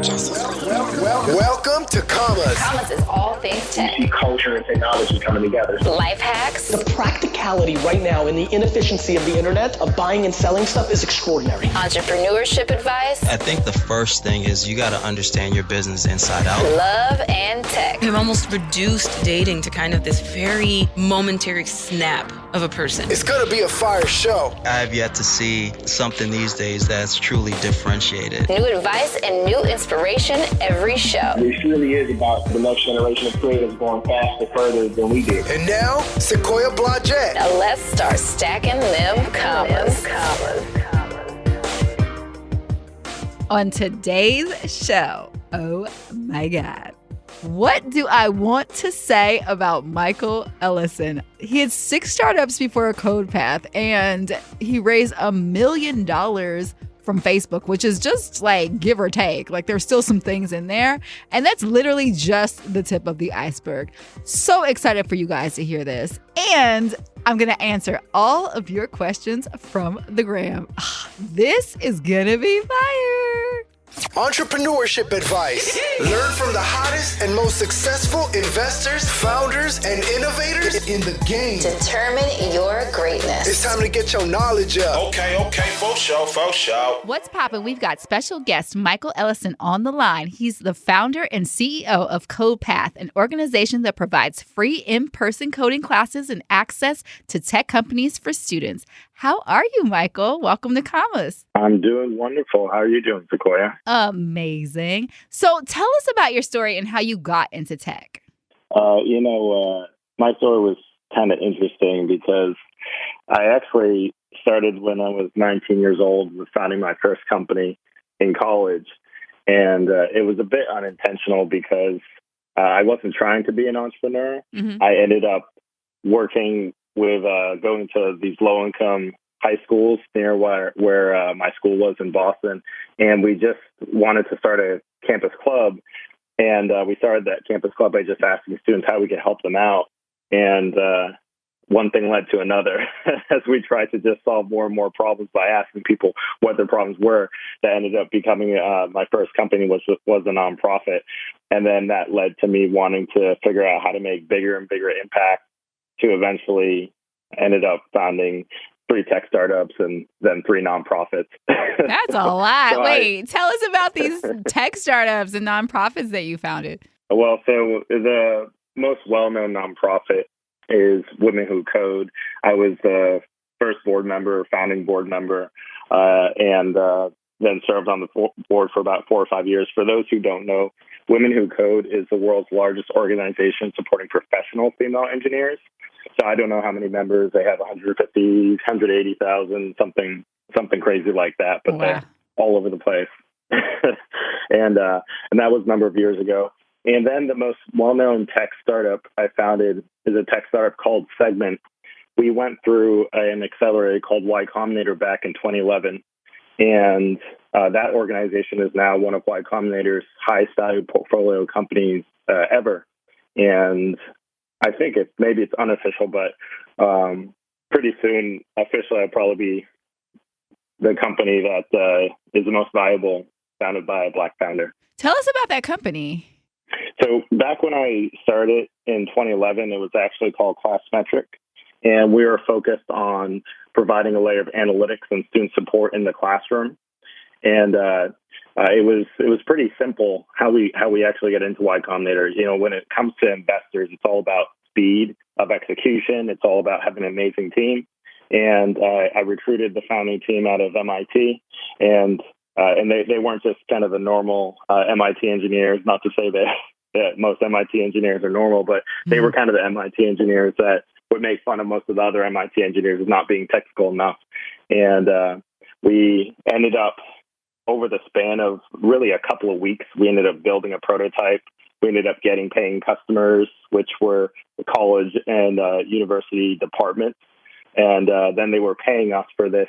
Welcome to Commas. Commas is all things tech. You see culture and technology coming together. Life hacks. The practicality right now and the inefficiency of the internet of buying and selling stuff is extraordinary. Entrepreneurship advice. I think the first thing is you got to understand your business inside out. Love and tech. I've almost reduced dating to kind of this very momentary snap of a person. It's going to be a fire show. I have yet to see something these days that's truly differentiated. New advice and new inspiration every show. It really is about the next generation of creators going faster, further than we did. And now, Sequoia Blodgett. Now let's start stacking them commas. On today's show, oh my God. What do I want to say about Michael Ellison? He had 6 startups before CodePath, and he raised $1 million from Facebook, which is just like give or take. Like there's still some things in there. And that's literally just the tip of the iceberg. So excited for you guys to hear this. And I'm going to answer all of your questions from the gram. This is going to be fire. Entrepreneurship advice. Learn from the hottest and most successful investors, founders, and innovators in the game. Determine your greatness. It's time to get your knowledge up. Okay, for sure. What's poppin'? We've got special guest Michael Ellison on the line. He's the founder and CEO of CodePath, an organization that provides free in-person coding classes and access to tech companies for students. How are you, Michael? Welcome to Commas. I'm doing wonderful. How are you doing, Sequoia? Amazing. So tell us about your story and how you got into tech. My story was kind of interesting because I actually started when I was 19 years old with founding my first company in college. And it was a bit unintentional because I wasn't trying to be an entrepreneur. Mm-hmm. I ended up working with going to these low-income high schools near where my school was in Boston. And we just wanted to start a campus club. And we started that campus club by just asking students how we could help them out. And one thing led to another as we tried to just solve more and more problems by asking people what their problems were. That ended up becoming my first company was a nonprofit. And then that led to me wanting to figure out how to make bigger and bigger impact, to eventually ended up founding 3 tech startups and then 3 nonprofits. That's a lot. So Wait, tell us about these tech startups and nonprofits that you founded. Well, so the most well-known nonprofit is Women Who Code. I was the first founding board member, and then served on the board for about 4 or 5 years. For those who don't know, Women Who Code is the world's largest organization supporting professional female engineers. So I don't know how many members. They have 150, 180,000, something crazy like that, but they're all over the place. and that was a number of years ago. And then the most well-known tech startup I founded is a tech startup called Segment. We went through an accelerator called Y Combinator back in 2011. And that organization is now one of Y Combinator's highest valued portfolio companies ever. And I think it's unofficial, but pretty soon, officially, I'll probably be the company that is the most valuable, founded by a Black founder. Tell us about that company. So back when I started in 2011, it was actually called Classmetric, and we were focused on providing a layer of analytics and student support in the classroom. And it was pretty simple how we actually get into Y Combinator. When it comes to investors, it's all about speed of execution. It's all about having an amazing team. And I recruited the founding team out of MIT, and they weren't just kind of the normal MIT engineers. Not to say that most MIT engineers are normal, but they were kind of the MIT engineers that would make fun of most of the other MIT engineers as not being technical enough. And we ended up, over the span of really a couple of weeks, we ended up building a prototype. We ended up getting paying customers, which were the college and university departments. And then they were paying us for this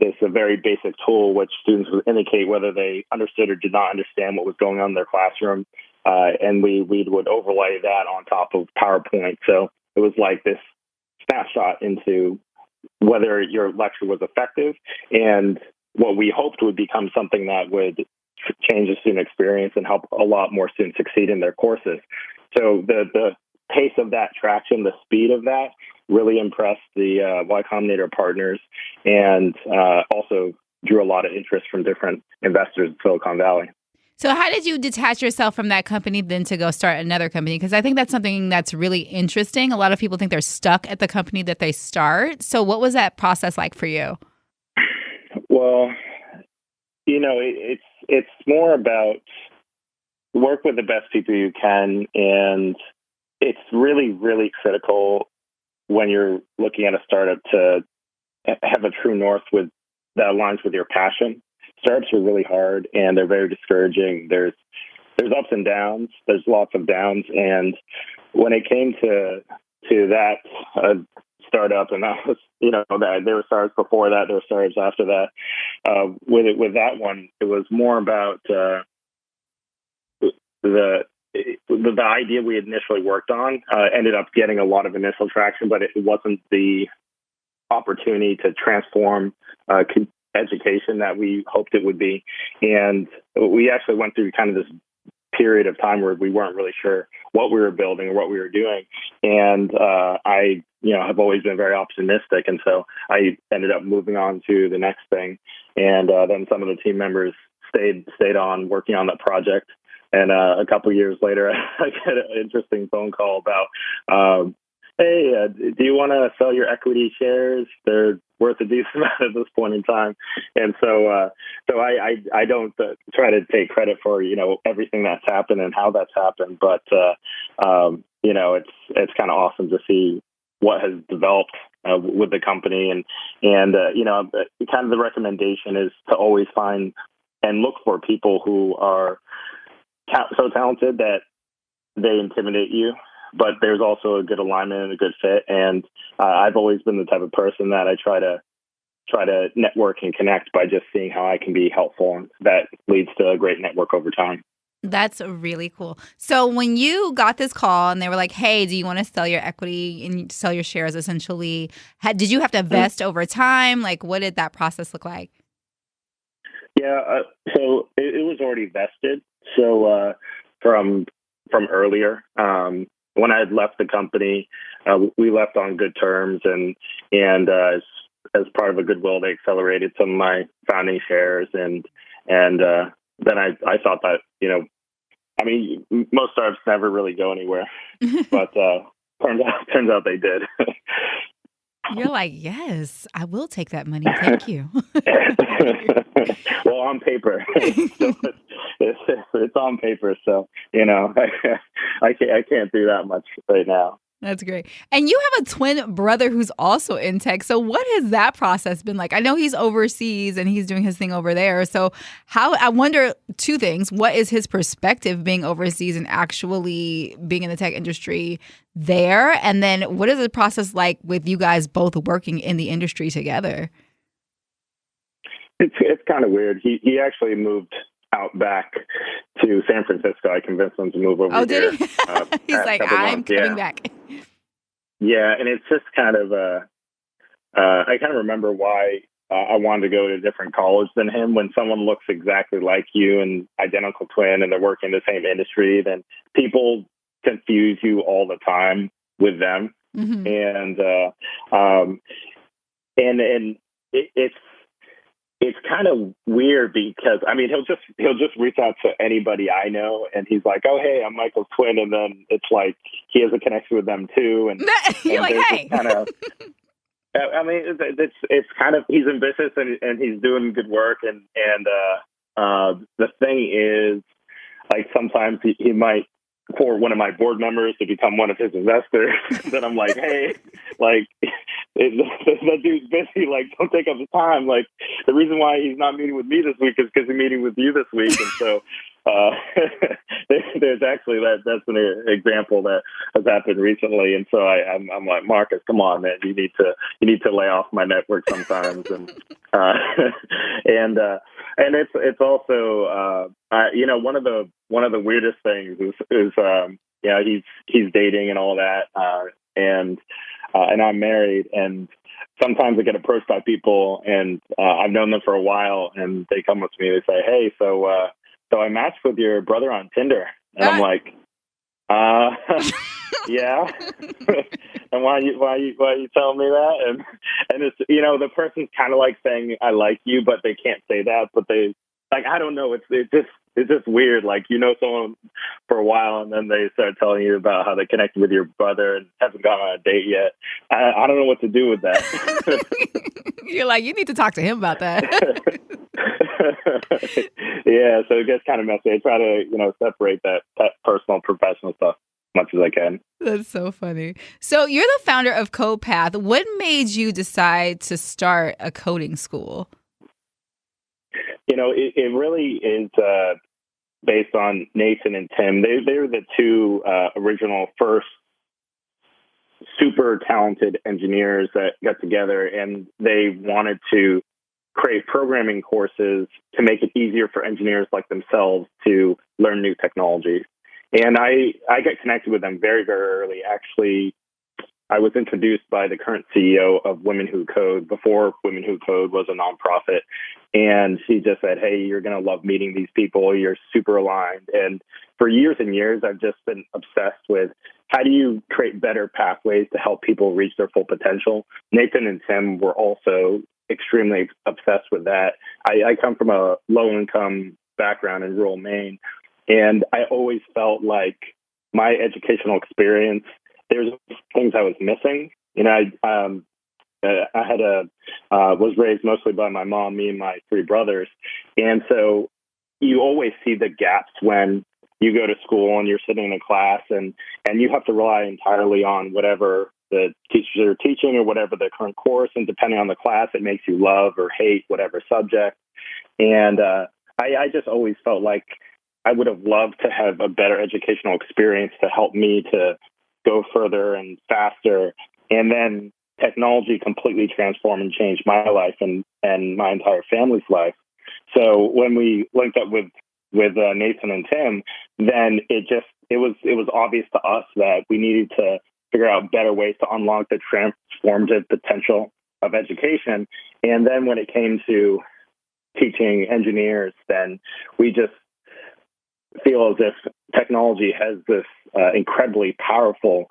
a very basic tool, which students would indicate whether they understood or did not understand what was going on in their classroom. And we would overlay that on top of PowerPoint. So it was like this snapshot into whether your lecture was effective and what we hoped would become something that would change the student experience and help a lot more students succeed in their courses. So the pace of that traction, the speed of that really impressed the Y Combinator partners, and also drew a lot of interest from different investors in Silicon Valley. So how did you detach yourself from that company then to go start another company? Because I think that's something that's really interesting. A lot of people think they're stuck at the company that they start. So what was that process like for you? Well, it's more about work with the best people you can, and it's really, really critical when you're looking at a startup to have a true north that aligns with your passion. Startups are really hard and they're very discouraging. There's ups and downs. There's lots of downs. And when it came to that startup, and that was, that there were startups before that, there were startups after that. With that one, it was more about the idea we initially worked on. Ended up getting a lot of initial traction, but it wasn't the opportunity to transform education that we hoped it would be. And we actually went through kind of this period of time where we weren't really sure what we were building or what we were doing. And I have always been very optimistic. And so I ended up moving on to the next thing. And then some of the team members stayed on working on that project. And a couple of years later, I get an interesting phone call about, hey, do you want to sell your equity shares? They're worth a decent amount at this point in time. And so I don't try to take credit for, everything that's happened and how that's happened. But, it's kind of awesome to see what has developed with the company. And kind of the recommendation is to always find and look for people who are so talented that they intimidate you, but there's also a good alignment and a good fit. And I've always been the type of person that I try to network and connect by just seeing how I can be helpful. And that leads to a great network over time. That's really cool. So when you got this call and they were like, hey, do you want to sell your equity and sell your shares essentially? Did you have to vest over time? Like, what did that process look like? Yeah, so it was already vested. So from earlier, when I had left the company, we left on good terms, and as part of a goodwill, they accelerated some of my founding shares, and then I thought that most startups never really go anywhere, but turns out they did. You're like, yes, I will take that money. Thank you. Well, on paper, it's on paper. So, I can't do that much right now. That's great. And you have a twin brother who's also in tech. So what has that process been like? I know he's overseas and he's doing his thing over there. So I wonder two things. What is his perspective being overseas and actually being in the tech industry there? And then what is the process like with you guys both working in the industry together? It's kind of weird. He actually moved out back to San Francisco. I convinced him to move over here. Oh, did he? He's like, I'm coming back. Yeah, and it's just kind of I kind of remember why I wanted to go to a different college than him. When someone looks exactly like you and identical twin and they're working in the same industry, then people confuse you all the time with them. Mm-hmm. And it's kind of weird because he'll just reach out to anybody I know, and he's like, "Oh, hey, I'm Michael's twin," and then it's like he has a connection with them too, and you're like, "Hey." Kind of, it's kind of, he's ambitious and he's doing good work, and the thing is, like, sometimes he might, for one of my board members to become one of his investors, then I'm like, hey, like, that dude's busy, like, don't take up his time. Like, the reason why he's not meeting with me this week is because he's meeting with you this week. And so there's actually that's an example that has happened recently. And so I'm like, Marcus, come on, man, you need to lay off my network sometimes. And and it's also one of the weirdest things is he's dating and all that, and I'm married, and sometimes I get approached by people, and I've known them for a while, and they come up to me and they say, hey, so so I matched with your brother on Tinder. And I'm like, yeah. And why you telling me that? And it's, the person's kind of like saying, I like you, but they can't say that. But they, like, I don't know. It's just weird. Like, someone for a while and then they start telling you about how they connected with your brother and haven't gone on a date yet. I don't know what to do with that. You're like, you need to talk to him about that. Yeah, so it gets kind of messy. I try to, separate that personal, professional stuff as much as I can. That's so funny. So you're the founder of CodePath. What made you decide to start a coding school? It really is based on Nathan and Tim. They're the two original first super talented engineers that got together, and they wanted to create programming courses to make it easier for engineers like themselves to learn new technologies. And I got connected with them very, very early. Actually, I was introduced by the current CEO of Women Who Code before Women Who Code was a nonprofit. And she just said, hey, you're going to love meeting these people. You're super aligned. And for years and years, I've just been obsessed with how do you create better pathways to help people reach their full potential. Nathan and Tim were also extremely obsessed with that. I come from a low-income background in rural Maine, and I always felt like my educational experience, there's things I was missing. I was raised mostly by my mom, me and my three brothers. And so you always see the gaps when you go to school and you're sitting in a class and you have to rely entirely on whatever the teachers are teaching or whatever the current course. And depending on the class, it makes you love or hate whatever subject. And I just always felt like I would have loved to have a better educational experience to help me to go further and faster. And then technology completely transformed and changed my life and my entire family's life. So when we linked up with Nathan and Tim, then it was obvious to us that we needed to figure out better ways to unlock the transformative potential of education. And then when it came to teaching engineers, then we just feel as if technology has this incredibly powerful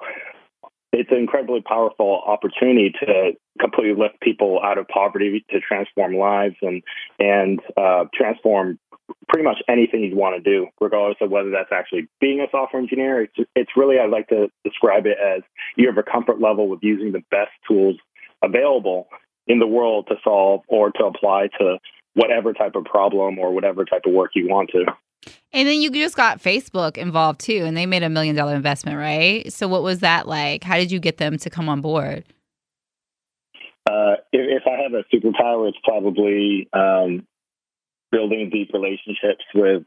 opportunity to completely lift people out of poverty, to transform lives and transform pretty much anything you'd want to do, regardless of whether that's actually being a software engineer. It's really, I like to describe it as you have a comfort level with using the best tools available in the world to solve or to apply to whatever type of problem or whatever type of work you want to. And then you just got Facebook involved too, and they made $1 million investment, right? So what was that like? How did you get them to come on board? If I have a superpower, it's probably building deep relationships with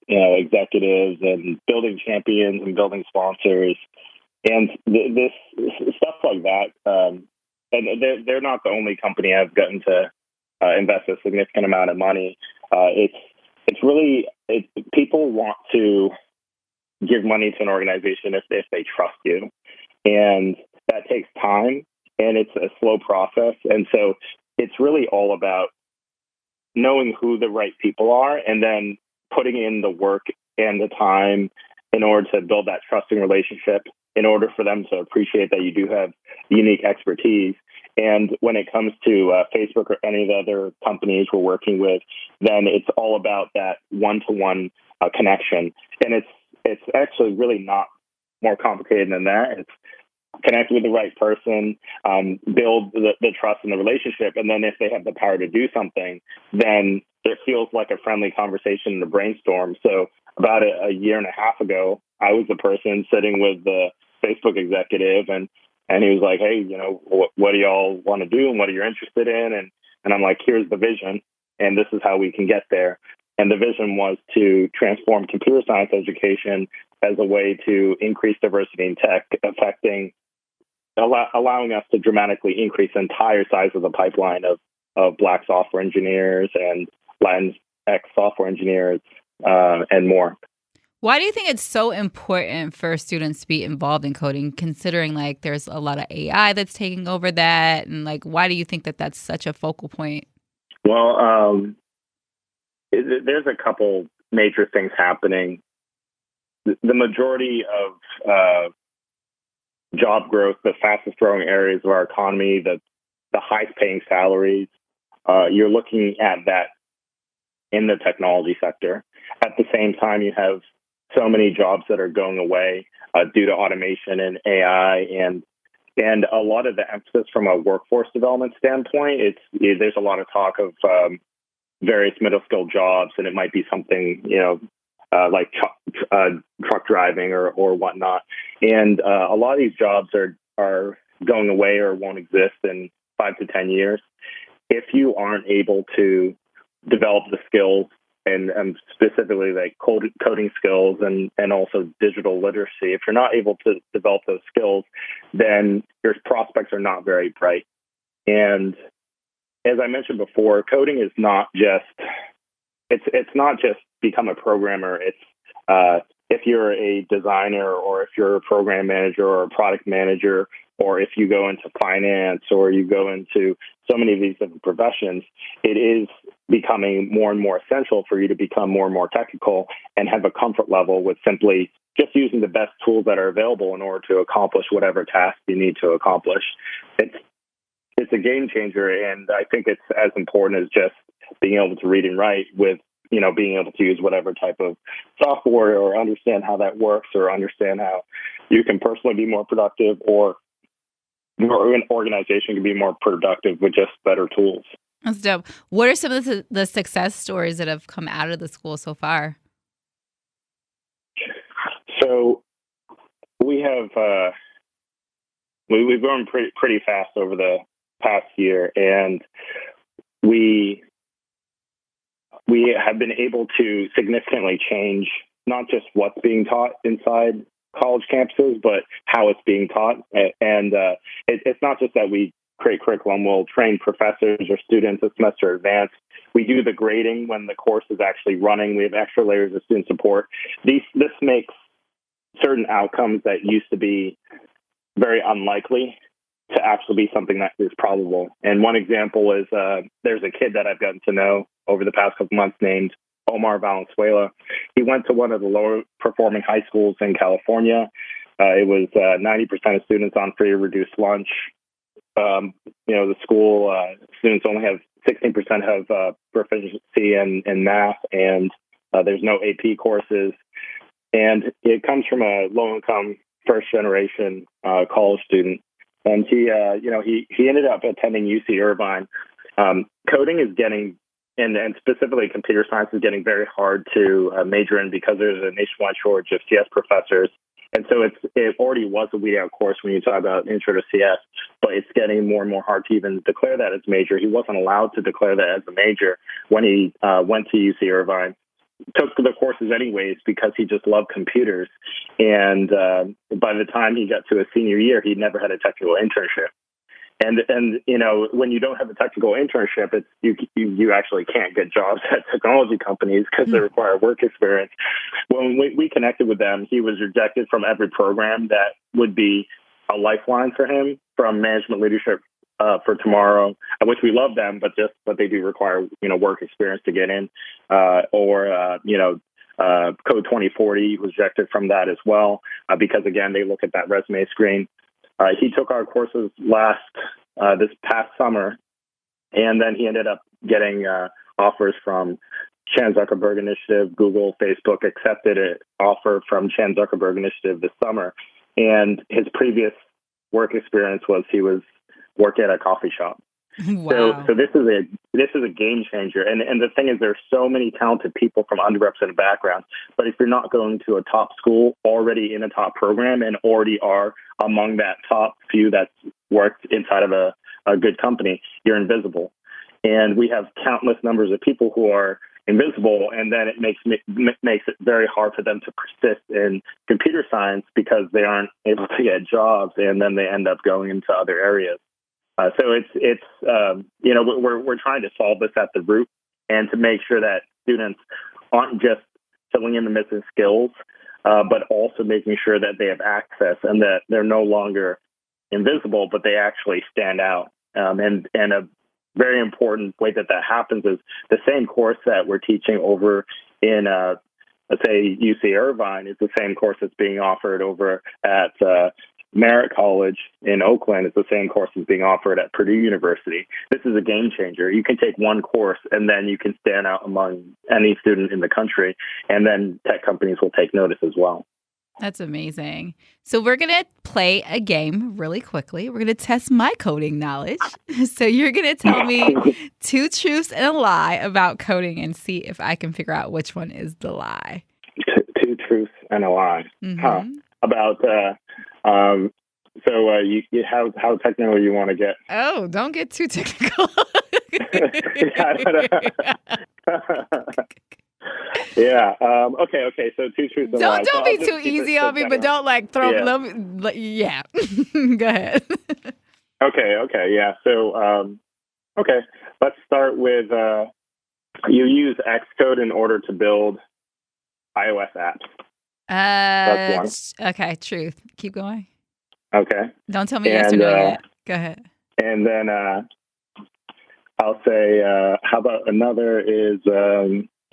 executives and building champions and building sponsors and this stuff like that. And they're not the only company I've gotten to invest a significant amount of money. It's really people want to give money to an organization if they trust you, and that takes time and it's a slow process. And so it's really all about knowing who the right people are and then putting in the work and the time in order to build that trusting relationship, in order for them to appreciate that you do have unique expertise. And when it comes to Facebook or any of the other companies we're working with, then it's all about that one-to-one connection. And it's actually really not more complicated than that. It's connect with the right person, build the trust in the relationship, and then if they have the power to do something, then it feels like a friendly conversation and a brainstorm. So about a year and a half ago, I was the person sitting with the Facebook executive, and he was like, hey, what do y'all want to do and what are you interested in? And I'm like, here's the vision, and this is how we can get there. And the vision was to transform computer science education as a way to increase diversity in tech, allowing us to dramatically increase the entire size of the pipeline of Black software engineers and Latinx software engineers and more. Why do you think it's so important for students to be involved in coding, considering like there's a lot of AI that's taking over that? And like, why do you think that that's such a focal point? Well, there's a couple major things happening. The majority of job growth, the fastest growing areas of our economy, the highest paying salaries, you're looking at that in the technology sector. At the same time, you have so many jobs that are going away due to automation and AI, and a lot of the emphasis from a workforce development standpoint. There's a lot of talk of various middle skill jobs, and it might be something like truck driving or whatnot. And a lot of these jobs are going away or won't exist in 5 to 10 years. If you aren't able to develop the skills and specifically like coding skills and also digital literacy, if you're not able to develop those skills, then your prospects are not very bright. And as I mentioned before, coding is not just become a programmer. It's if you're a designer or if you're a program manager or a product manager, or if you go into finance or you go into so many of these different professions, it is becoming more and more essential for you to become more and more technical and have a comfort level with simply just using the best tools that are available in order to accomplish whatever task you need to accomplish. It's a game changer, and I think it's as important as just being able to read and write, with being able to use whatever type of software or understand how that works or understand how you can personally be more productive or an organization can be more productive with just better tools. That's dope. What are some of the success stories that have come out of the school so far? So we have we've grown pretty fast over the past year, and we have been able to significantly change not just what's being taught inside college campuses, but how it's being taught. And it's not just that we create curriculum. We'll train professors or students a semester in advance. We do the grading when the course is actually running. We have extra layers of student support. This makes certain outcomes that used to be very unlikely to actually be something that is probable. And one example is there's a kid that I've gotten to know over the past couple months named Omar Valenzuela. He went to one of the lower performing high schools in California. It was 90% of students on free or reduced lunch. The school students only have 16% have proficiency in math, and there's no AP courses. And it comes from a low income first generation college student. And he ended up attending UC Irvine. Coding is getting, and specifically computer science, is getting very hard to major in because there's a nationwide shortage of CS professors. And so it already was a weed out course when you talk about intro to CS, but it's getting more and more hard to even declare that as major. He wasn't allowed to declare that as a major when he went to UC Irvine. Took the courses anyways because he just loved computers. And by the time he got to his senior year, he'd never had a technical internship. And when you don't have a technical internship, it's you actually can't get jobs at technology companies because they require work experience. When we connected with them, he was rejected from every program that would be a lifeline for him, from Management Leadership for Tomorrow, which we love them, but they do require work experience to get in, or Code 2040 was rejected from that as well because again they look at that resume screen. He took our courses this past summer, and then he ended up getting offers from Chan Zuckerberg Initiative, Google, Facebook. Accepted an offer from Chan Zuckerberg Initiative this summer, and his previous work experience was he was working at a coffee shop. Wow. So this is a game changer, and the thing is, there's so many talented people from underrepresented backgrounds. But if you're not going to a top school, already in a top program, and already are among that top few that's worked inside of a good company, you're invisible. And we have countless numbers of people who are invisible, and then it makes it very hard for them to persist in computer science because they aren't able to get jobs, and then they end up going into other areas. So we're trying to solve this at the root, and to make sure that students aren't just filling in the missing skills, but also making sure that they have access and that they're no longer invisible, but they actually stand out. And a very important way that happens is the same course that we're teaching over in, let's say, UC Irvine is the same course that's being offered over at Merritt College in Oakland. It's the same course that's being offered at Purdue University. This is a game changer. You can take one course and then you can stand out among any student in the country, and then tech companies will take notice as well. That's amazing. So we're going to play a game really quickly. We're going to test my coding knowledge. So you're going to tell me 2 truths and a lie about coding and see if I can figure out which one is the lie. 2 truths and a lie. Mm-hmm. Huh. About, how technical you want to get? Oh, don't get too technical. Yeah. Okay. So 2 truths and a lie. Don't be too easy on me, but don't throw. Yeah. Go ahead. Okay. Yeah. So, let's start with you use Xcode in order to build iOS apps. That's one. Okay, truth. Keep going. Okay. Don't tell me yes or no yet. Go ahead. And then I'll say, how about another is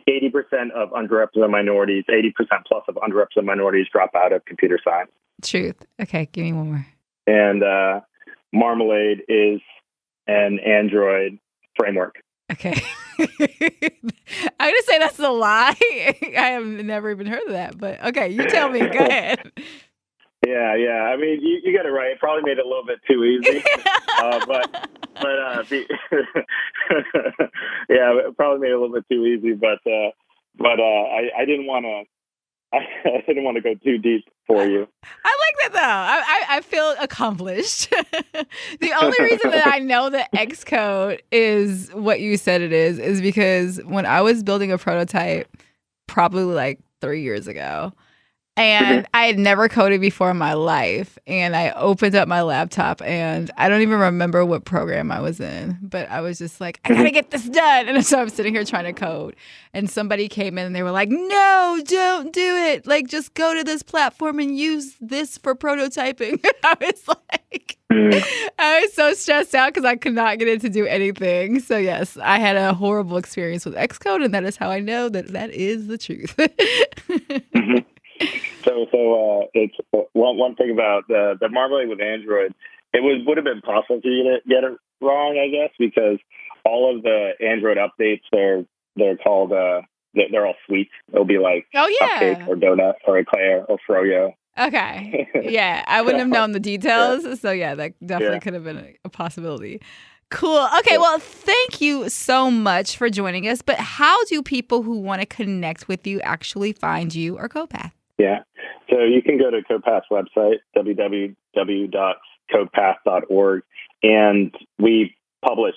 80% of underrepresented minorities, 80% plus of underrepresented minorities drop out of computer science. Truth. Okay, give me one more. And Marmalade is an Android framework. Okay. I'm going to say that's a lie. I have never even heard of that, but okay, you tell me. Go ahead. Yeah. I mean, you got it right. It probably made it a little bit too easy, yeah, it probably made it a little bit too easy. But I didn't want to. I didn't want to go too deep for you. I like that though. I feel accomplished. The only reason that I know that Xcode is what you said it is because when I was building a prototype, probably like 3 years ago, and I had never coded before in my life, and I opened up my laptop, and I don't even remember what program I was in, but I was just like, I gotta get this done. And so I'm sitting here trying to code, and somebody came in and they were like, no, don't do it. Like, just go to this platform and use this for prototyping. I was like, I was so stressed out because I could not get it to do anything. So yes, I had a horrible experience with Xcode, and that is how I know that is the truth. So it's one thing about the Marmalade with Android. It would have been possible for you to get it wrong, I guess, because all of the Android updates they're called they're all suites. It'll be like Cupcake or Donut or Eclair or Froyo. Okay, yeah, I wouldn't have known the details, so yeah, that definitely could have been a possibility. Cool. Okay, well, thank you so much for joining us. But how do people who want to connect with you actually find you or CodePath? Yeah. So you can go to CodePath's website, www.codepath.org, and we publish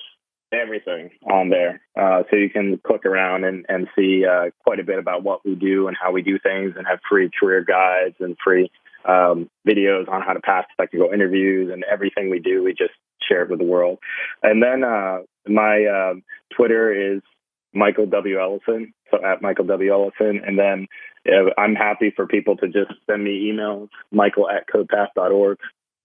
everything on there. So you can click around and see quite a bit about what we do and how we do things, and have free career guides and free videos on how to pass technical interviews, and everything we do, we just share it with the world. And then my Twitter is Michael W. Ellison, so at Michael W. Ellison. And then I'm happy for people to just send me emails, michael@codepath.org.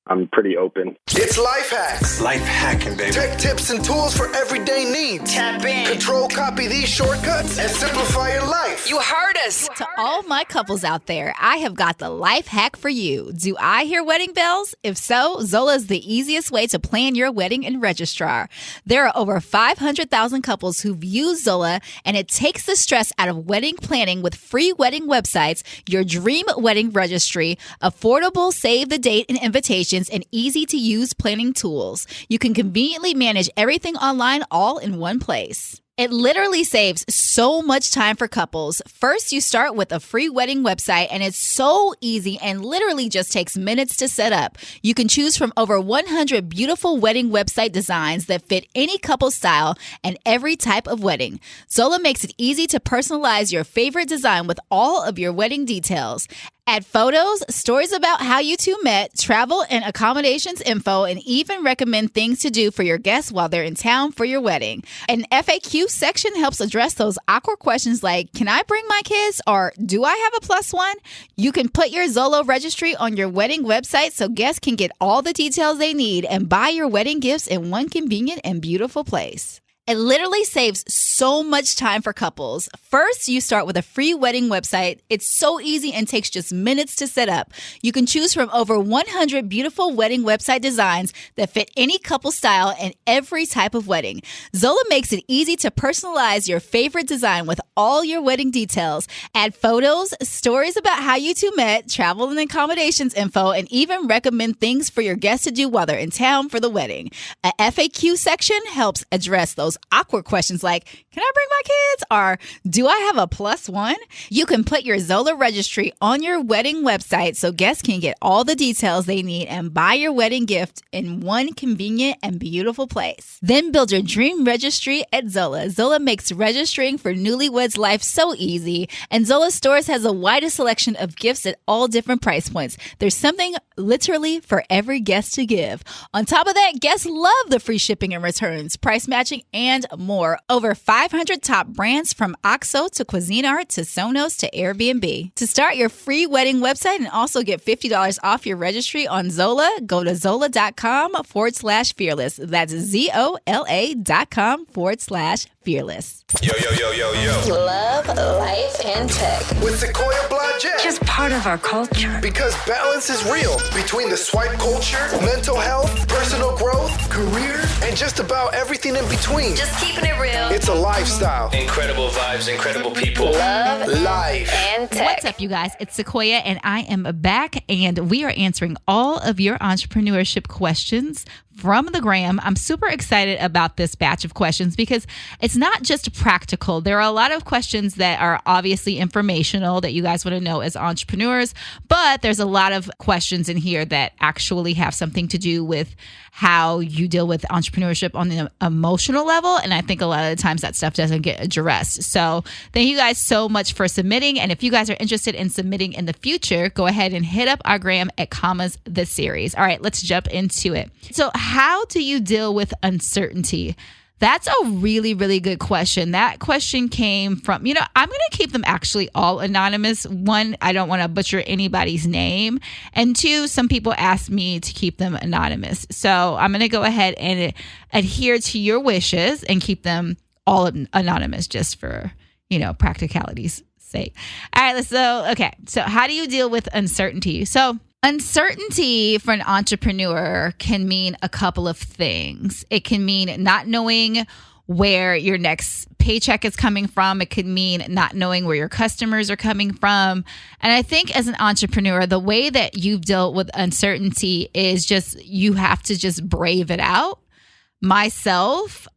I'm pretty open. It's Life Hacks. Life hacking, baby. Tech tips and tools for everyday needs. Tap in. Control, copy these shortcuts and simplify your life. You heard us. To all my couples out there, I have got the life hack for you. Do I hear wedding bells? If so, Zola is the easiest way to plan your wedding and registrar. There are over 500,000 couples who've used Zola, and it takes the stress out of wedding planning with free wedding websites, your dream wedding registry, affordable save the date and invitations, and easy-to-use planning tools. You can conveniently manage everything online all in one place. It literally saves so much time for couples. First, you start with a free wedding website, and it's so easy and literally just takes minutes to set up. You can choose from over 100 beautiful wedding website designs that fit any couple style and every type of wedding. Zola makes it easy to personalize your favorite design with all of your wedding details. Add photos, stories about how you two met, travel and accommodations info, and even recommend things to do for your guests while they're in town for your wedding. An FAQ section helps address those awkward questions like, can I bring my kids? Or do I have a plus one? You can put your Zolo registry on your wedding website so guests can get all the details they need and buy your wedding gifts in one convenient and beautiful place. It literally saves so much time for couples. First, you start with a free wedding website. It's so easy and takes just minutes to set up. You can choose from over 100 beautiful wedding website designs that fit any couple style and every type of wedding. Zola makes it easy to personalize your favorite design with all your wedding details. Add photos, stories about how you two met, travel and accommodations info, and even recommend things for your guests to do while they're in town for the wedding. A FAQ section helps address those awkward questions like, can I bring my kids? Or do I have a plus one? You can put your Zola registry on your wedding website so guests can get all the details they need and buy your wedding gift in one convenient and beautiful place. Then build your dream registry at Zola. Zola makes registering for newlyweds life so easy, and Zola Stores has the widest selection of gifts at all different price points. There's something literally for every guest to give. On top of that, guests love the free shipping and returns, price matching, and more. Over 500 top brands from OXO to Cuisinart to Sonos to Airbnb. To start your free wedding website and also get $50 off your registry on Zola, go to zola.com/fearless. That's ZOLA.com/fearless. Yo, yo, yo, yo, yo. Love, life, and tech. With Sequoia Blodgett. Just part of our culture. Because balance is real between the swipe culture, mental health, personal growth, career, and just about everything in between. Just keeping it real. It's a lifestyle. Incredible vibes, incredible people. Love, Life. and tech. What's up, you guys? It's Sequoia, and I am back, and we are answering all of your entrepreneurship questions from the gram. I'm super excited about this batch of questions because it's not just practical. There are a lot of questions that are obviously informational that you guys want to know as entrepreneurs, but there's a lot of questions in here that actually have something to do with how you deal with entrepreneurship on the emotional level. And I think a lot of the times that stuff doesn't get addressed. So thank you guys so much for submitting. And if you guys are interested in submitting in the future, go ahead and hit up our gram at Commas the Series. All right, let's jump into it. So how do you deal with uncertainty? That's a really, really good question. That question came from, I'm going to keep them actually all anonymous. One, I don't want to butcher anybody's name. And two, some people asked me to keep them anonymous. So I'm going to go ahead and adhere to your wishes and keep them all anonymous just for, practicality's sake. All right, so how do you deal with uncertainty? So uncertainty for an entrepreneur can mean a couple of things. It can mean not knowing where your next paycheck is coming from. It could mean not knowing where your customers are coming from. And I think as an entrepreneur, the way that you've dealt with uncertainty is just you have to just brave it out. Myself,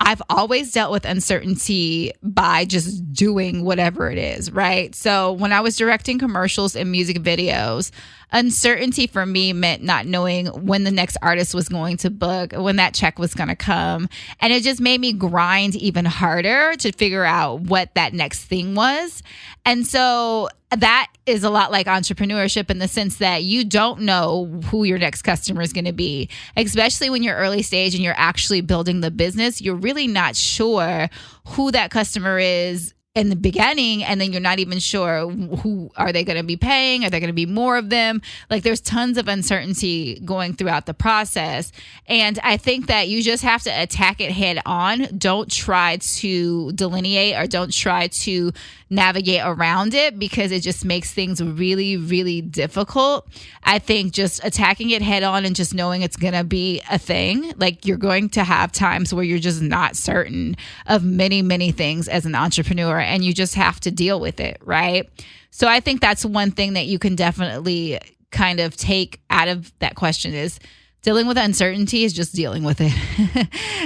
I've always dealt with uncertainty by just doing whatever it is, right? So when I was directing commercials and music videos, uncertainty for me meant not knowing when the next artist was going to book, when that check was going to come. And it just made me grind even harder to figure out what that next thing was. And so that is a lot like entrepreneurship in the sense that you don't know who your next customer is going to be, especially when you're early stage and you're actually building the business. You're really not sure who that customer is in the beginning, and then you're not even sure who are they going to be paying? Are there going to be more of them? Like there's tons of uncertainty going throughout the process. And I think that you just have to attack it head on. Don't try to delineate or don't try to navigate around it because it just makes things really, really difficult. I think just attacking it head on and just knowing it's going to be a thing. Like you're going to have times where you're just not certain of many, many things as an entrepreneur, and you just have to deal with it, right? So I think that's one thing that you can definitely kind of take out of that question is dealing with uncertainty is just dealing with it.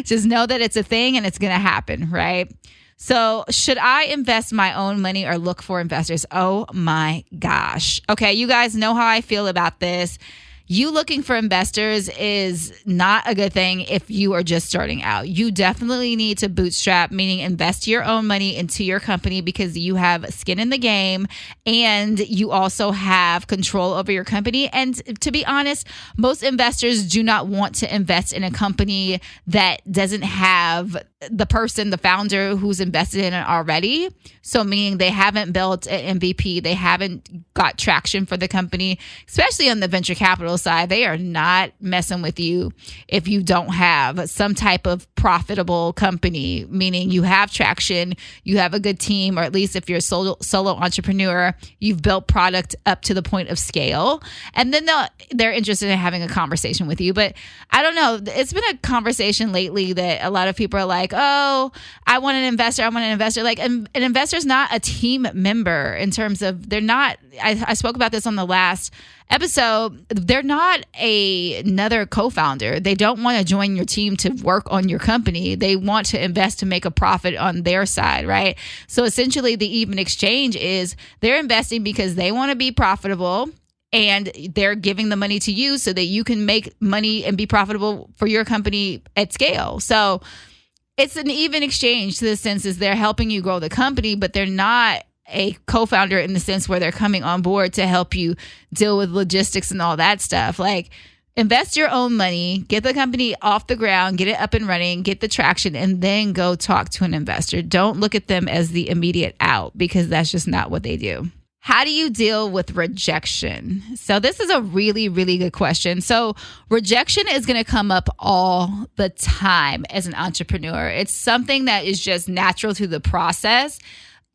Just know that it's a thing and it's going to happen, right? So should I invest my own money or look for investors? Oh my gosh. Okay, you guys know how I feel about this. you looking for investors is not a good thing if you are just starting out. You definitely need to bootstrap, meaning invest your own money into your company because you have skin in the game and you also have control over your company. And to be honest, most investors do not want to invest in a company that doesn't have the founder who's invested in it already. So meaning they haven't built an MVP, they haven't got traction for the company, especially on the venture capital side. They are not messing with you if you don't have some type of profitable company, meaning you have traction, you have a good team, or at least if you're a solo entrepreneur, you've built product up to the point of scale. And then they're interested in having a conversation with you. But I don't know, it's been a conversation lately that a lot of people are like, oh, I want an investor. Like an investor is not a team member in terms of they're not, I spoke about this on the last episode. They're not another co-founder. They don't want to join your team to work on your company. They want to invest to make a profit on their side, right? So essentially the even exchange is they're investing because they want to be profitable and they're giving the money to you so that you can make money and be profitable for your company at scale. So it's an even exchange to the sense is they're helping you grow the company, but they're not a co-founder in the sense where they're coming on board to help you deal with logistics and all that stuff. Like, invest your own money, get the company off the ground, get it up and running, get the traction, and then go talk to an investor. Don't look at them as the immediate out because that's just not what they do. How do you deal with rejection? So this is a really, really good question. So rejection is going to come up all the time as an entrepreneur. It's something that is just natural to the process.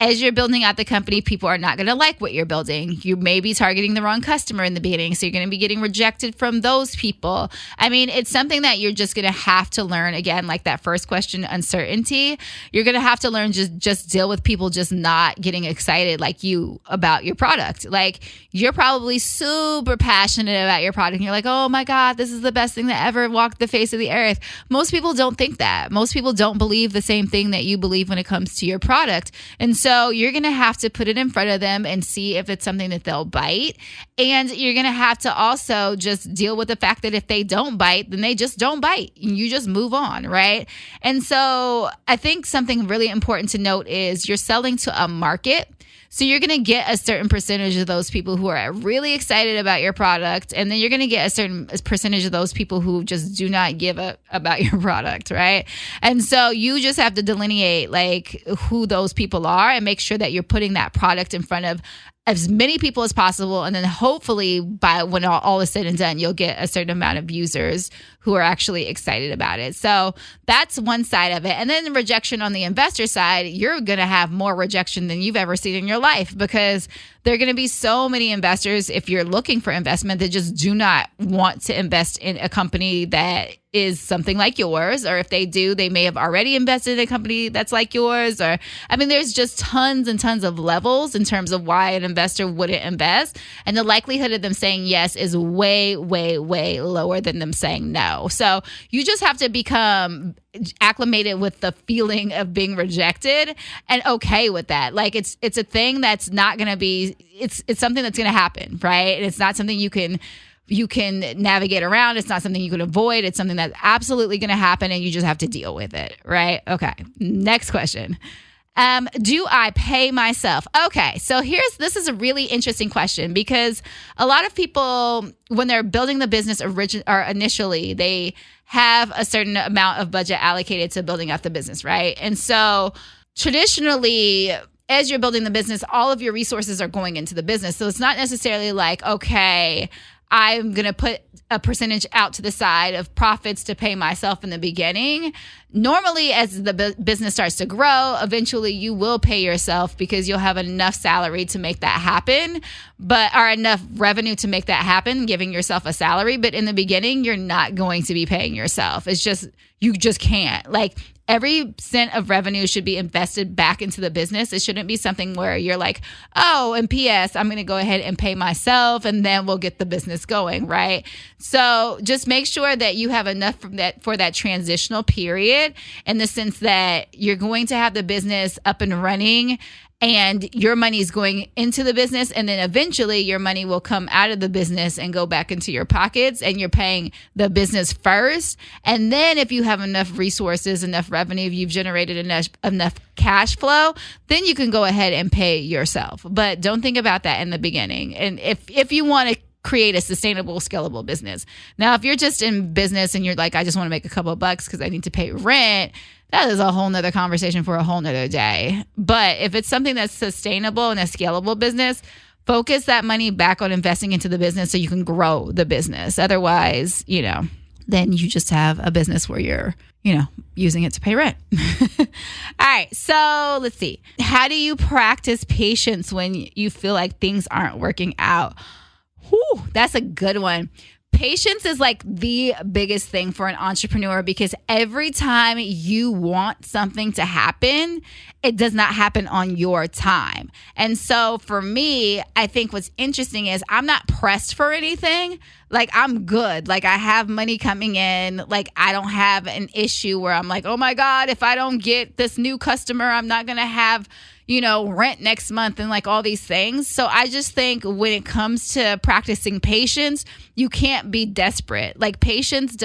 As you're building out the company, people are not going to like what you're building. You may be targeting the wrong customer in the beginning, so you're going to be getting rejected from those people. I mean, it's something that you're just going to have to learn. Again, like that first question, uncertainty. You're going to have to learn just deal with people just not getting excited like you about your product. Like, you're probably super passionate about your product, and you're like, oh my God, this is the best thing that ever walked the face of the earth. Most people don't think that. Most people don't believe the same thing that you believe when it comes to your product. And so you're going to have to put it in front of them and see if it's something that they'll bite. And you're going to have to also just deal with the fact that if they don't bite, then they just don't bite. You just move on, right? And so I think something really important to note is you're selling to a market. So you're going to get a certain percentage of those people who are really excited about your product. And then you're going to get a certain percentage of those people who just do not give a about your product, right? And so you just have to delineate like who those people are and make sure that you're putting that product in front of as many people as possible. And then hopefully by when all is said and done, you'll get a certain amount of users who are actually excited about it. So that's one side of it. And then the rejection on the investor side, you're going to have more rejection than you've ever seen in your life because there are going to be so many investors, if you're looking for investment, that just do not want to invest in a company that is something like yours. Or if they do, they may have already invested in a company that's like yours. Or, I mean, there's just tons and tons of levels in terms of why an investor wouldn't invest. And the likelihood of them saying yes is way, way, way lower than them saying no. So you just have to become acclimated with the feeling of being rejected and okay with that. Like it's a thing that's not going to be, it's something that's going to happen, right? And it's not something you can navigate around. It's not something you can avoid. It's something that's absolutely going to happen and you just have to deal with it, right? Okay. Next question. Do I pay myself? Okay. So this is a really interesting question because a lot of people, when they're building the business initially, they have a certain amount of budget allocated to building out the business, right? And so traditionally, as you're building the business, all of your resources are going into the business. So it's not necessarily like, okay, I'm going to put a percentage out to the side of profits to pay myself in the beginning. Normally, as the business starts to grow, eventually you will pay yourself because you'll have enough salary to make that happen, or enough revenue to make that happen, giving yourself a salary. But in the beginning, you're not going to be paying yourself. It's just, you just can't. Like, every cent of revenue should be invested back into the business. It shouldn't be something where you're like, oh, and P.S., I'm going to go ahead and pay myself and then we'll get the business going, right? So just make sure that you have enough for that transitional period in the sense that you're going to have the business up and running and your money is going into the business, and then eventually your money will come out of the business and go back into your pockets, and you're paying the business first. And then if you have enough resources, enough revenue, if you've generated enough cash flow, then you can go ahead and pay yourself. But don't think about that in the beginning. And if you want to create a sustainable, scalable business. Now, if you're just in business and you're like, I just want to make a couple of bucks because I need to pay rent, that is a whole nother conversation for a whole nother day. But if it's something that's sustainable and a scalable business, focus that money back on investing into the business so you can grow the business. Otherwise, then you just have a business where you're, using it to pay rent. All right. So let's see. How do you practice patience when you feel like things aren't working out? Whew, that's a good one. Patience is like the biggest thing for an entrepreneur, because every time you want something to happen, it does not happen on your time. And so for me, I think what's interesting is I'm not pressed for anything. Like, I'm good. Like, I have money coming in. Like, I don't have an issue where I'm like, oh my God, if I don't get this new customer, I'm not going to have rent next month and like all these things. So I just think when it comes to practicing patience, you can't be desperate. Like, patience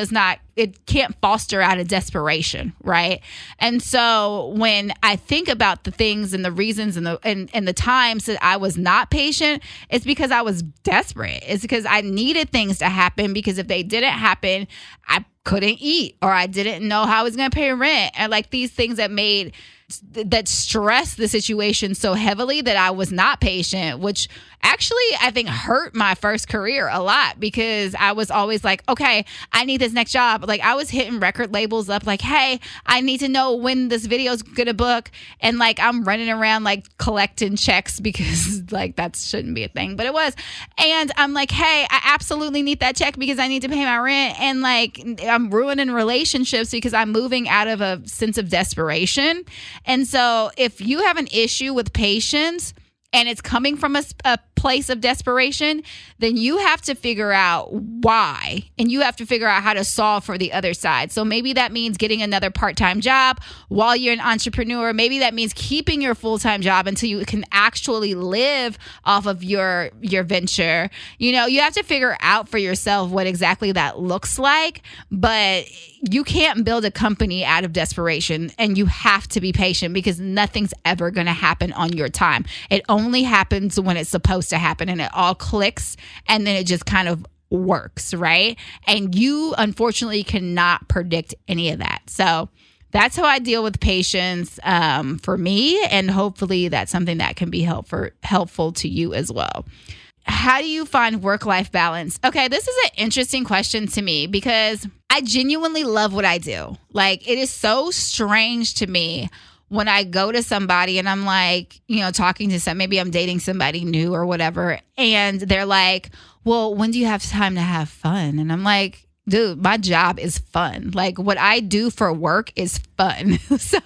it can't foster out of desperation, right? And so when I think about the things and the reasons and the times that I was not patient, it's because I was desperate. It's because I needed things to happen, because if they didn't happen, I couldn't eat, or I didn't know how I was going to pay rent, and like these things that stressed the situation so heavily that I was not patient, which actually I think hurt my first career a lot, because I was always like, okay, I need this next job. Like, I was hitting record labels up like, hey, I need to know when this video's gonna book. And like, I'm running around like collecting checks, because like that shouldn't be a thing, but it was. And I'm like, hey, I absolutely need that check because I need to pay my rent. And like, I'm ruining relationships because I'm moving out of a sense of desperation. And so if you have an issue with patience and it's coming from a place of desperation, then you have to figure out why, and you have to figure out how to solve for the other side. So maybe that means getting another part-time job while you're an entrepreneur. Maybe that means keeping your full-time job until you can actually live off of your venture. You have to figure out for yourself what exactly that looks like, but you can't build a company out of desperation, and you have to be patient, because nothing's ever going to happen on your time. It only happens when it's supposed to happen, and it all clicks, and then it just kind of works, right? And you unfortunately cannot predict any of that. So that's how I deal with patience for me, and hopefully that's something that can be helpful to you as well. How do you find work-life balance? Okay, this is an interesting question to me, because I genuinely love what I do. Like, it is so strange to me when I go to somebody and I'm like, talking to maybe I'm dating somebody new or whatever, and they're like, well, when do you have time to have fun? And I'm like, dude, my job is fun. Like, what I do for work is fun. So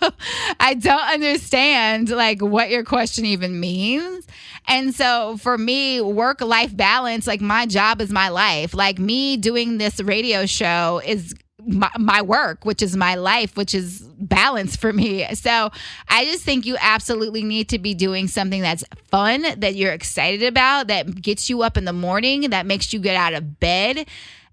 I don't understand like what your question even means. And so for me, work-life balance, like my job is my life. Like, me doing this radio show is my work, which is my life, which is balance for me. So I just think you absolutely need to be doing something that's fun, that you're excited about, that gets you up in the morning, that makes you get out of bed.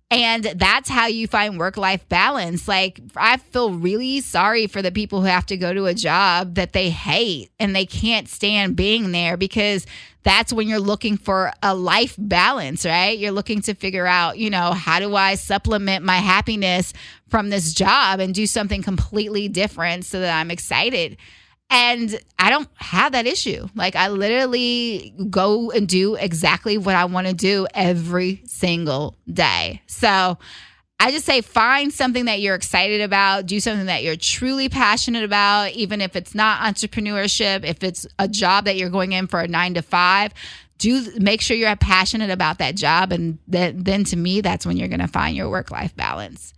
And that's how you find work-life balance. Like, I feel really sorry for the people who have to go to a job that they hate and they can't stand being there, because that's when you're looking for a life balance, right? You're looking to figure out, how do I supplement my happiness from this job and do something completely different so that I'm excited. And I don't have that issue. Like, I literally go and do exactly what I want to do every single day. So I just say, find something that you're excited about, do something that you're truly passionate about, even if it's not entrepreneurship, if it's a job that you're going in for a 9 to 5, make sure you're passionate about that job. And then to me, that's when you're going to find your work-life balance.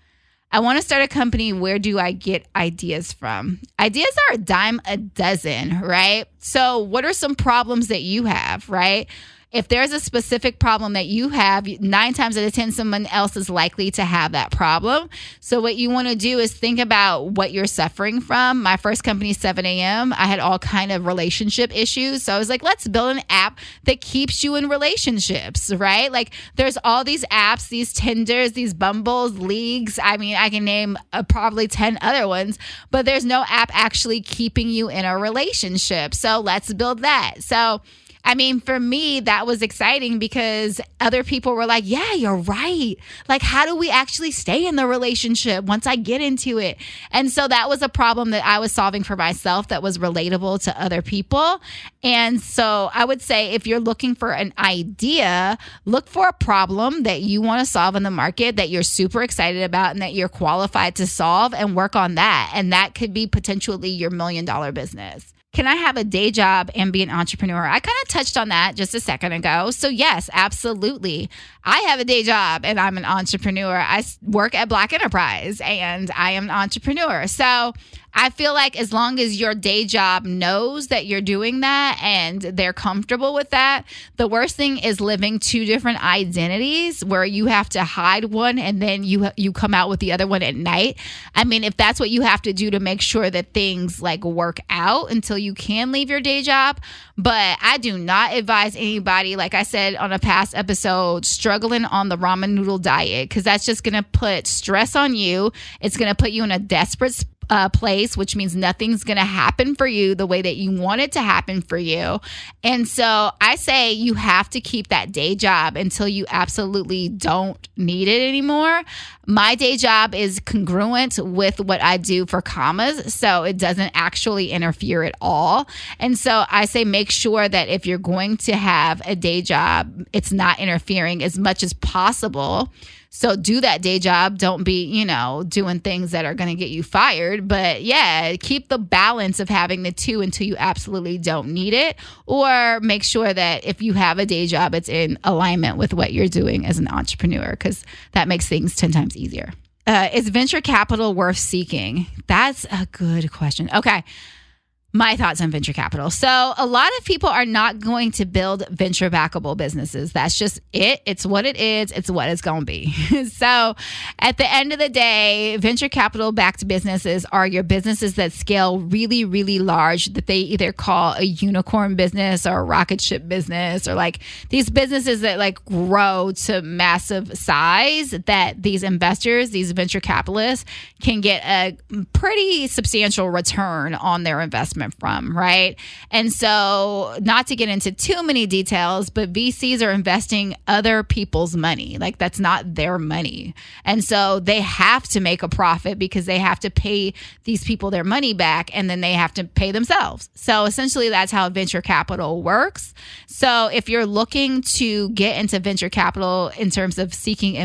I want to start a company. Where do I get ideas from? Ideas are a dime a dozen, right? So what are some problems that you have, right? if there's a specific problem that you have, 9 times out of 10, someone else is likely to have that problem. So what you want to do is think about what you're suffering from. My first company, 7 a.m., I had all kind of relationship issues. So I was like, let's build an app that keeps you in relationships, right? Like there's all these apps, these Tinders, these Bumbles, Leagues. I mean, I can name probably 10 other ones, but there's no app actually keeping you in a relationship. So let's build that. So I mean, for me, that was exciting because other people were like, yeah, you're right. Like, how do we actually stay in the relationship once I get into it? And so that was a problem that I was solving for myself that was relatable to other people. And so I would say if you're looking for an idea, look for a problem that you want to solve in the market that you're super excited about and that you're qualified to solve, and work on that. And that could be potentially your $1 million business. Can I have a day job and be an entrepreneur? I kind of touched on that just a second ago. So yes, absolutely. I have a day job and I'm an entrepreneur. I work at Black Enterprise and I am an entrepreneur. So I feel like as long as your day job knows that you're doing that and they're comfortable with that, the worst thing is living 2 different identities where you have to hide one and then you come out with the other one at night. I mean, if that's what you have to do to make sure that things like work out until you can leave your day job. But I do not advise anybody, like I said on a past episode, struggling on the ramen noodle diet, because that's just going to put stress on you. It's going to put you in a desperate place, which means nothing's going to happen for you the way that you want it to happen for you. And so I say you have to keep that day job until you absolutely don't need it anymore. My day job is congruent with what I do for Commas, so it doesn't actually interfere at all. And so I say make sure that if you're going to have a day job, it's not interfering as much as possible. So do that day job. Don't be, doing things that are going to get you fired. But yeah, keep the balance of having the 2 until you absolutely don't need it. Or make sure that if you have a day job, it's in alignment with what you're doing as an entrepreneur, because that makes things 10 times easier. Is venture capital worth seeking? That's a good question. Okay. My thoughts on venture capital. So a lot of people are not going to build venture backable businesses. That's just it. It's what it is. It's what it's going to be. So at the end of the day, venture capital backed businesses are your businesses that scale really, really large, that they either call a unicorn business or a rocket ship business, or like these businesses that like grow to massive size that these investors, these venture capitalists can get a pretty substantial return on their investment from, right? And so not to get into too many details, but VCs are investing other people's money. Like that's not their money. And so they have to make a profit because they have to pay these people their money back, and then they have to pay themselves. So essentially that's how venture capital works. So if you're looking to get into venture capital in terms of seeking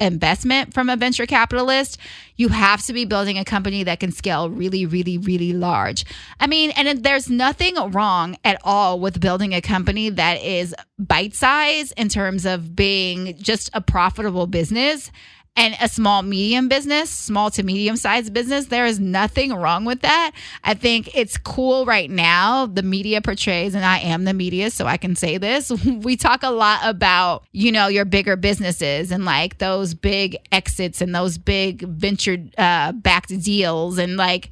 investment from a venture capitalist, you have to be building a company that can scale really, really, really large. I mean, and there's nothing wrong at all with building a company that is bite-sized in terms of being just a profitable business and a small to medium-sized business. There is nothing wrong with that. I think it's cool right now. The media portrays, and I am the media, so I can say this. We talk a lot about, your bigger businesses and like those big exits and those big venture backed deals and like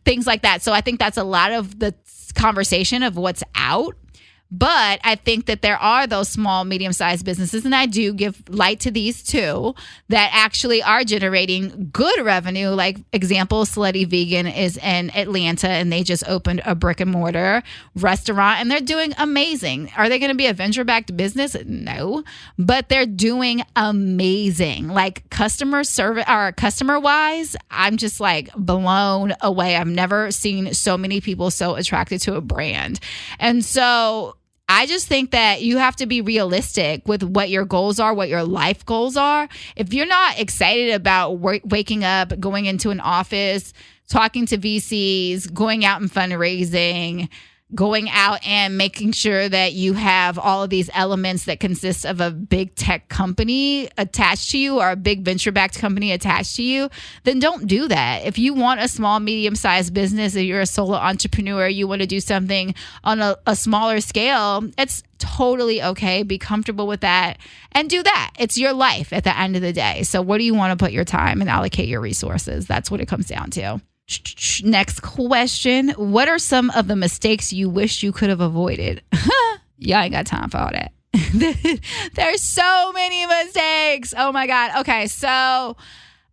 things like that. So I think that's a lot of the conversation of what's out. But I think that there are those small, medium-sized businesses, and I do give light to these too, that actually are generating good revenue. Like example, Slutty Vegan is in Atlanta, and they just opened a brick and mortar restaurant, and they're doing amazing. Are they going to be a venture-backed business? No, but they're doing amazing. Like customer service or customer-wise, I'm just like blown away. I've never seen so many people so attracted to a brand, and so I just think that you have to be realistic with what your goals are, what your life goals are. If you're not excited about waking up, going into an office, talking to VCs, going out and fundraising, going out and making sure that you have all of these elements that consist of a big tech company attached to you or a big venture-backed company attached to you, then don't do that. If you want a small, medium-sized business, if you're a solo entrepreneur, you want to do something on a smaller scale, it's totally okay. Be comfortable with that and do that. It's your life at the end of the day. So what do you want to put your time and allocate your resources? That's what it comes down to. Next question. What are some of the mistakes you wish you could have avoided? Yeah, I ain't got time for all that. There's so many mistakes. Oh my God. Okay, so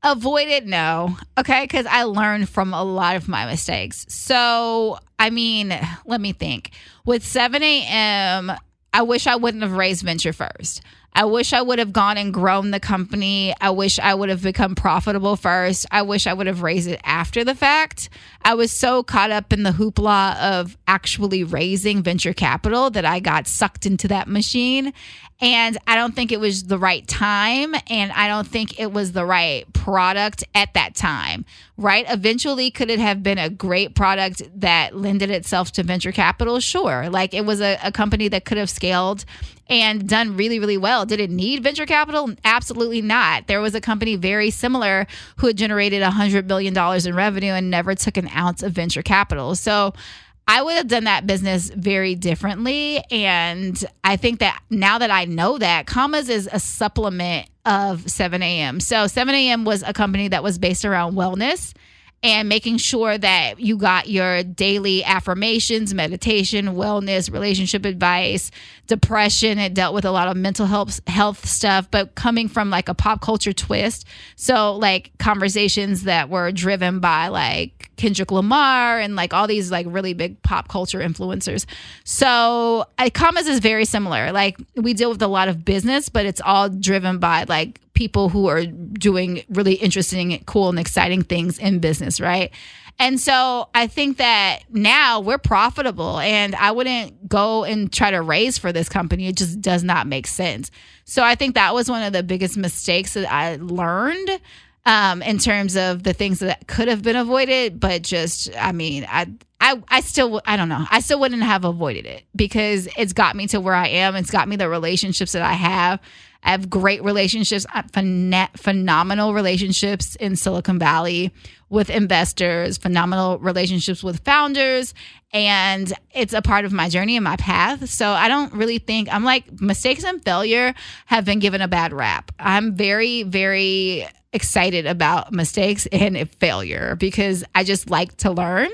avoided, no. Okay, because I learned from a lot of my mistakes. So, I mean, let me think. With 7 a.m., I wish I wouldn't have raised venture first. I wish I would have gone and grown the company. I wish I would have become profitable first. I wish I would have raised it after the fact. I was so caught up in the hoopla of actually raising venture capital that I got sucked into that machine. And I don't think it was the right time. And I don't think it was the right product at that time, right? Eventually, could it have been a great product that lended itself to venture capital? Sure. Like it was a company that could have scaled and done really, really well. Did it need venture capital? Absolutely not. There was a company very similar who had generated $100 million in revenue and never took an ounce of venture capital. So I would have done that business very differently. And I think that now that I know that, Commas is a supplement of 7 a.m. So 7 a.m. was a company that was based around wellness and making sure that you got your daily affirmations, meditation, wellness, relationship advice, depression. It dealt with a lot of mental health stuff, but coming from like a pop culture twist. So like conversations that were driven by like Kendrick Lamar and like all these like really big pop culture influencers. So Commas is very similar. Like we deal with a lot of business, but it's all driven by like people who are doing really interesting, cool, and exciting things in business, right? And so I think that now we're profitable and I wouldn't go and try to raise for this company. It just does not make sense. So I think that was one of the biggest mistakes that I learned in terms of the things that could have been avoided. But just, I mean, I still, I don't know. I still wouldn't have avoided it because it's got me to where I am. It's got me the relationships that I have. I have great relationships, phenomenal relationships in Silicon Valley with investors, phenomenal relationships with founders, and it's a part of my journey and my path. So I don't really think, I'm like, mistakes and failure have been given a bad rap. I'm very, very excited about mistakes and failure because I just like to learn.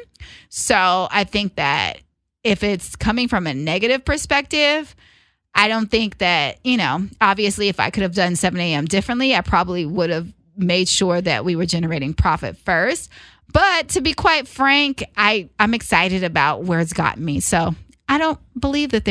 So I think that if it's coming from a negative perspective, I don't think that, you know, obviously if I could have done 7 a.m. differently, I probably would have made sure that we were generating profit first. But to be quite frank, I'm excited about where it's gotten me. So I don't believe that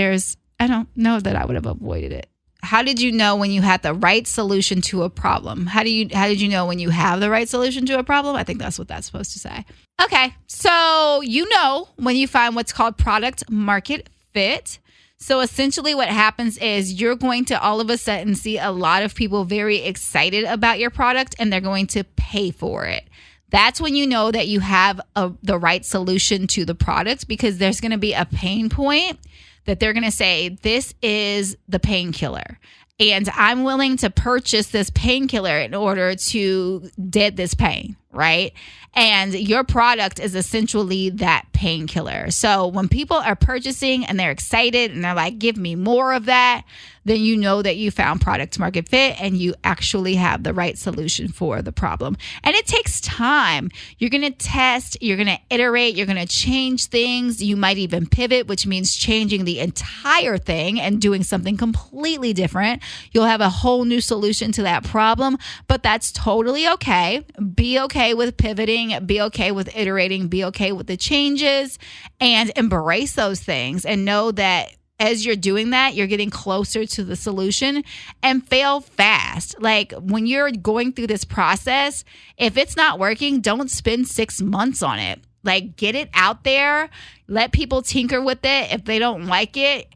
I don't know that I would have avoided it. How did you know when you had the right solution to a problem? How did you know when you have the right solution to a problem? I think that's what that's supposed to say. Okay, so you know when you find what's called product market fit. So essentially what happens is you're going to all of a sudden see a lot of people very excited about your product and they're going to pay for it. That's when you know that you have the right solution to the product because there's going to be a pain point that they're going to say, this is the painkiller. And I'm willing to purchase this painkiller in order to dead this pain, right? And your product is essentially that painkiller. So when people are purchasing and they're excited and they're like, give me more of that, then you know that you found product market fit and you actually have the right solution for the problem. And it takes time. You're going to test, you're going to iterate, you're going to change things. You might even pivot, which means changing the entire thing and doing something completely different. You'll have a whole new solution to that problem, but that's totally okay. Be okay with pivoting, be okay with iterating, be okay with the changes, and embrace those things and know that as you're doing that, you're getting closer to the solution and fail fast. Like when you're going through this process, if it's not working, don't spend 6 months on it. Like get it out there, let people tinker with it. If they don't like it,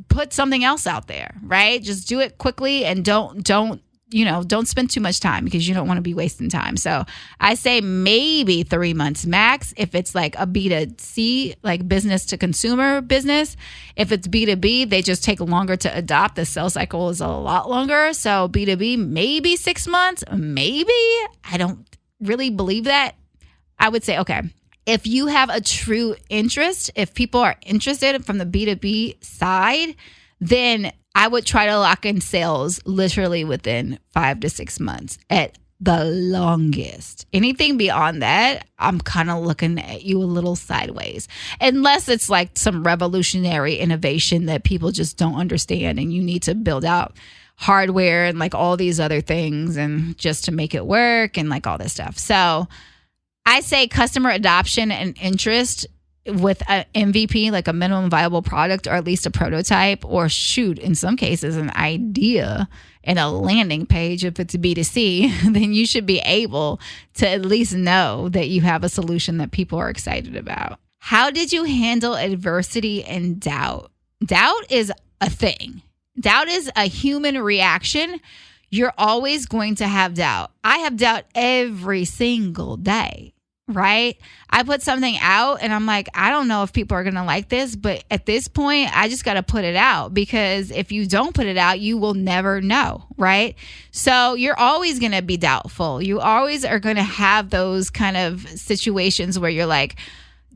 put something else out there, right? Just do it quickly and don't spend too much time because you don't want to be wasting time. So I say maybe 3 months max if it's like a B2C, like business to consumer business. If it's B2B, they just take longer to adopt. The sales cycle is a lot longer. So B2B, maybe 6 months, maybe. I don't really believe that. I would say, okay, if you have a true interest, if people are interested from the B2B side, then I would try to lock in sales literally within 5 to 6 months at the longest. Anything beyond that, I'm kind of looking at you a little sideways. Unless it's like some revolutionary innovation that people just don't understand and you need to build out hardware and like all these other things and just to make it work and like all this stuff. So I say customer adoption and interest with an MVP, like a minimum viable product, or at least a prototype, or shoot, in some cases, an idea and a landing page, if it's B2C, then you should be able to at least know that you have a solution that people are excited about. How did you handle adversity and doubt? Doubt is a thing. Doubt is a human reaction. You're always going to have doubt. I have doubt every single day. Right? I put something out and I'm like, I don't know if people are going to like this, but at this point, I just got to put it out, because if you don't put it out, you will never know. Right? So you're always going to be doubtful. You always are going to have those kind of situations where you're like,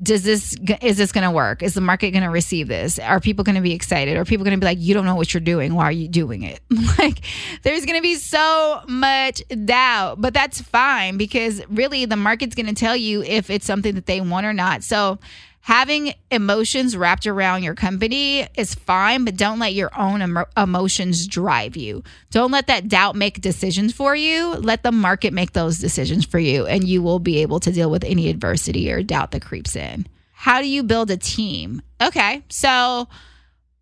is this going to work? Is the market going to receive this? Are people going to be excited? Are people going to be like, you don't know what you're doing. Why are you doing it? Like, there's going to be so much doubt, but that's fine, because really the market's going to tell you if it's something that they want or not. So having emotions wrapped around your company is fine, but don't let your own emotions drive you. Don't let that doubt make decisions for you. Let the market make those decisions for you, and you will be able to deal with any adversity or doubt that creeps in. How do you build a team? Okay, so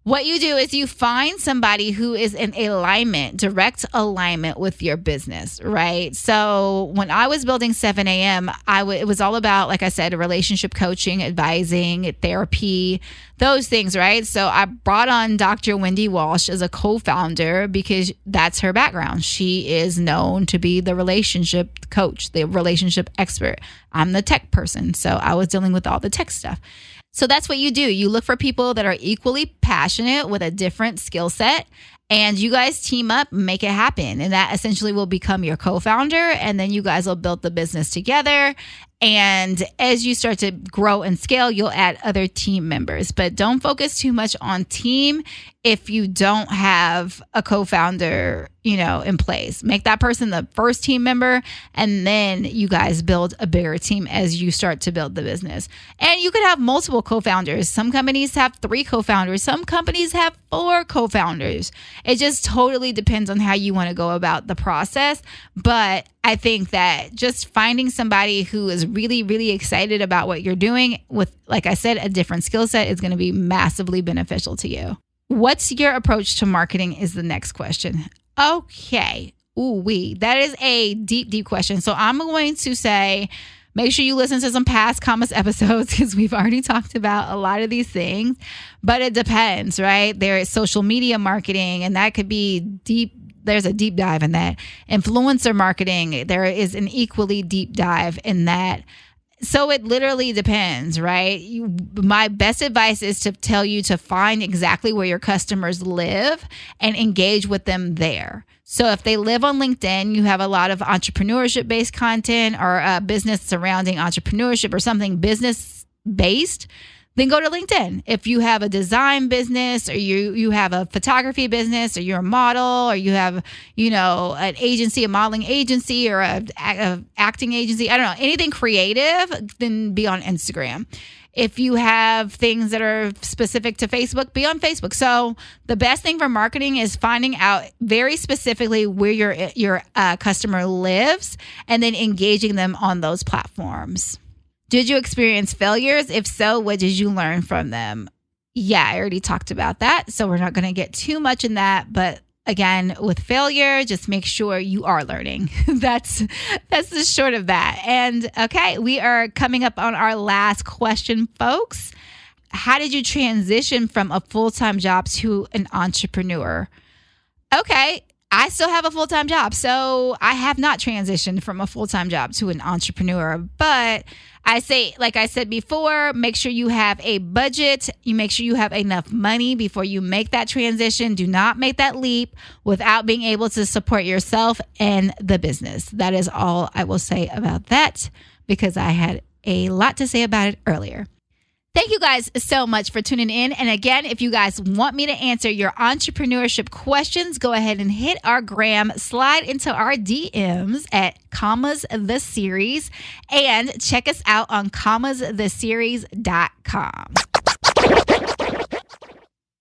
what you do is you find somebody who is in direct alignment with your business, right? So when I was building 7 a.m., it was all about, like I said, relationship coaching, advising, therapy, those things, right? So I brought on Dr. Wendy Walsh as a co-founder because that's her background. She is known to be the relationship coach, the relationship expert. I'm the tech person, so I was dealing with all the tech stuff. So that's what you do. You look for people that are equally passionate with a different skill set, and you guys team up, make it happen. And that essentially will become your co-founder, and then you guys will build the business together. And as you start to grow and scale, you'll add other team members. But don't focus too much on team if you don't have a co-founder, in place. Make that person the first team member, and then you guys build a bigger team as you start to build the business. And you could have multiple co-founders. Some companies have 3 co-founders. Some companies have 4 co-founders. It just totally depends on how you want to go about the process. But I think that just finding somebody who is really, really excited about what you're doing with, like I said, a different skill set is going to be massively beneficial to you. What's your approach to marketing is the next question. Okay. That is a deep, deep question. So I'm going to say, make sure you listen to some past Commas episodes, because we've already talked about a lot of these things, but it depends, right? There is social media marketing, and that could be deep. There's a deep dive in that. Influencer marketing, there is an equally deep dive in that. So it literally depends, right? My best advice is to tell you to find exactly where your customers live and engage with them there. So if they live on LinkedIn, you have a lot of entrepreneurship-based content, or a business surrounding entrepreneurship or something business-based, then go to LinkedIn. If you have a design business, or you have a photography business, or you're a model, or you have, an agency, a modeling agency, or a acting agency, I don't know, anything creative, then be on Instagram. If you have things that are specific to Facebook, be on Facebook. So the best thing for marketing is finding out very specifically where your customer lives, and then engaging them on those platforms. Did you experience failures? If so, what did you learn from them? Yeah, I already talked about that, so we're not going to get too much in that. But again, with failure, just make sure you are learning. That's the short of that. And okay, we are coming up on our last question, folks. How did you transition from a full-time job to an entrepreneur? Okay, I still have a full-time job, so I have not transitioned from a full-time job to an entrepreneur. But I say, like I said before, make sure you have a budget. You make sure you have enough money before you make that transition. Do not make that leap without being able to support yourself and the business. That is all I will say about that, because I had a lot to say about it earlier. Thank you guys so much for tuning in. And again, if you guys want me to answer your entrepreneurship questions, go ahead and hit our gram, slide into our DMs at Commas the Series, and check us out on commastheseries.com.